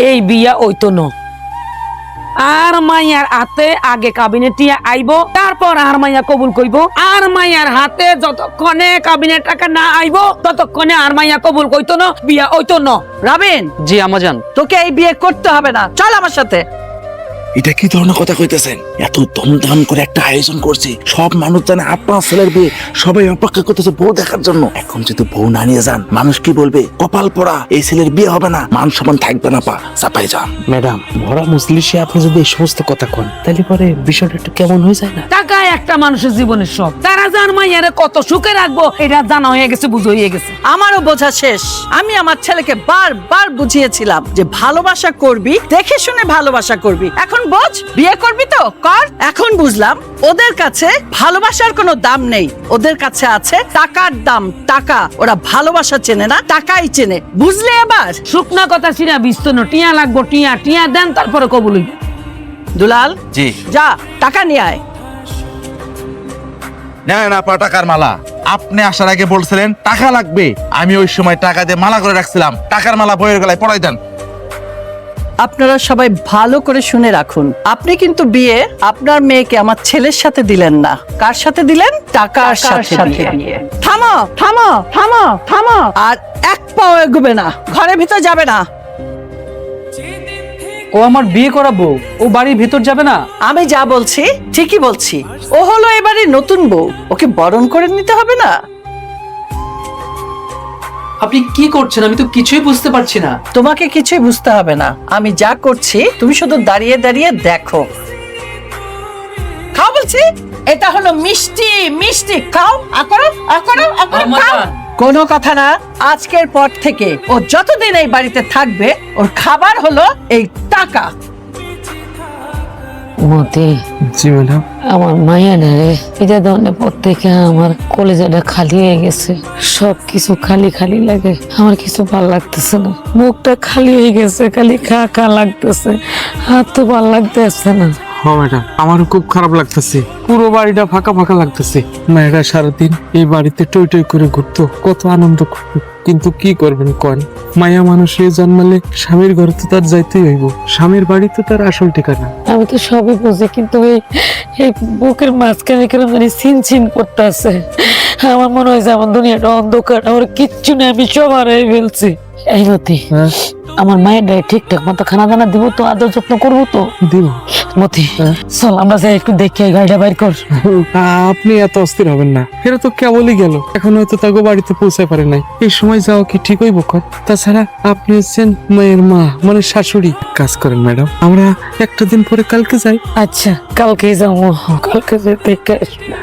এই বিয়া ওইতো ন আর মাইয়ার হাতে আগে কাবিনেটিয়া আইব, তারপর আর মাইয়া কবুল কইব। আর মাইয়ার হাতে যতক্ষণে কাবিনেট টাকা না আইব ততক্ষণে আর মাইয়া কবুল কইতো না, বিয়া ওইতো ন। রাবিন, জি আম্মাজান। তোকে এই বিয়ে করতে হবে না, চল আমার সাথে। এটা কি ধরনের কথা কইতেছেন? এত ধুমধাম করে একটা আয়োজন করছি, সব মানুষ জানে আপনার ছেলের বিয়ে, সবাই অপেক্ষা করতেছে বউ দেখার জন্য। এখন যদি বউ না নিয়ে যান মানুষ কি বলবে? কপাল পোড়া, এই ছেলের বিয়ে হবে না, মান সম্মান থাকবে না, পা চাপাই যান। ম্যাডাম, ভরা মজলিসে আপনি যদি এই সমস্ত কথা কন তাহলে পরে বিষয়টা একটু কেমন হয়ে যায় না? টাকা একটা মানুষের জীবনের সব, তারা যার মাইয়ারে কত সুখে রাখবো এটা জানা হয়ে গেছে, বুঝ হয়ে গেছে। আমারও বোঝা শেষ। আমি আমার ছেলেকে বারবার বুঝিয়েছিলাম যে ভালোবাসা করবি, দেখে শুনে ভালোবাসা করবি। এখন বোঝ, বিয়ে করবি তো কর। এখন বুঝলাম ওদের কাছে ভালোবাসার কোনো দাম নেই, ওদের কাছে আছে টাকার দাম। টাকা, ওরা ভালোবাসা চেনে না, টাকাই চেনে। বুঝলে? এবার শুকনা কথা সিনা বিস্তন, টিয়া লাগবো, টিয়া টিয়া দেন তারপরে কবুল হইব। দুলাল, জি। যা টাকা নিয়ে আয়। না না পা, টাকার মালা আপনি আসার আগে বলছিলেন টাকা লাগবে, আমি ওই সময় টাকা দিয়ে মালা করে রাখছিলাম। টাকার মালা বইয়ের গলায় পরাই দেন। আপনারা সবাই ভালো করে শুনে রাখুন, আপনি কিন্তু বিয়ে আপনার মেয়েকে আমার ছেলের সাথে দিলেন না। কার সাথে দিলেন? টাকার সাথে বিয়ে। থামো থামো থামো থামো, আর এক পাও এগোবে না, ঘরের ভিতর যাবে না। ও আমার বিয়ে করাবো, ও বাড়ির ভেতর যাবে না? আমি যা বলছি ঠিকই বলছি। ও হলো এবারে নতুন বউ, ওকে বরণ করে নিতে হবে না? আপনি কি করছেন? আমি তো কিছুই বুঝতে পারছি না। তোমাকে কিছুই বুঝতে হবে না, আমি যা করছি তুমি শুধু দাঁড়িয়ে দাঁড়িয়ে দেখো। খাও বলছি। এটা হলো মিষ্টি, মিষ্টি খাও। আকরো আকরো আকরো খাও। কোনো কথা না, আজকের পর থেকে ও যতদিন এই বাড়িতে থাকবে ওর খাবার হলো এই টাকা। মতে জি ম্যাডাম। আমার মায়া না রে, এটা ধরনের পর থেকে আমার কলেজাটা খালি হয়ে গেছে, সব কিছু খালি খালি লাগে, আমার কিছু ভালো লাগতেছে না, মুখটা খালি হয়ে গেছে, খালি খা খা লাগতেছে, হাত তো ভালো লাগতেছে না। হ্যাঁ ম্যাডাম, আমারও খুব খারাপ লাগতেছে, পুরো বাড়িটা ফাঁকা ফাঁকা লাগতেছে। মেয়েরা সারাদিন এই বাড়িতে টই টই করে ঘুরতো, কত আনন্দ করতো, কিন্তু কি করবেন কন, মায়া মানুষের জন্মালে স্বামীর ঘরে তো তার যাইতেই হইব, স্বামীর বাড়ি তো তার আসল ঠিকানা। আমি তো সবই বুঝি, কিন্তু এই বুকের মাঝখানে কেন মানে চিন চিন করতে আছে। আমার মনে হয় যে আমার দুনিয়াটা অন্ধকার, আমার কিচ্ছু নেই, আমি সব হারিয়ে ফেলছি। এই মতি, আমার মায়ের ঠিকঠাক মতো খানা দানা দিব তো, আদর যত্ন করবো তো? দিব। মতি চল আমরা যাই একটু দেখি, গাড়িটা বাইর কর। আপনি এত অস্থির হবেন না, এরা তো কেবলই গেল, এখন হয়তো তাকে বাড়িতে পৌঁছায় পারে নাই। এই সময় যাওয়া কি ঠিক হইব? তাছাড়া আপনি হচ্ছেন মায়ের মা, মানে শাশুড়ি। কাজ করেন ম্যাডাম, আমরা একটা দিন পরে কালকে যাই। আচ্ছা কালকে যাবো, কালকে দেখে আসবো।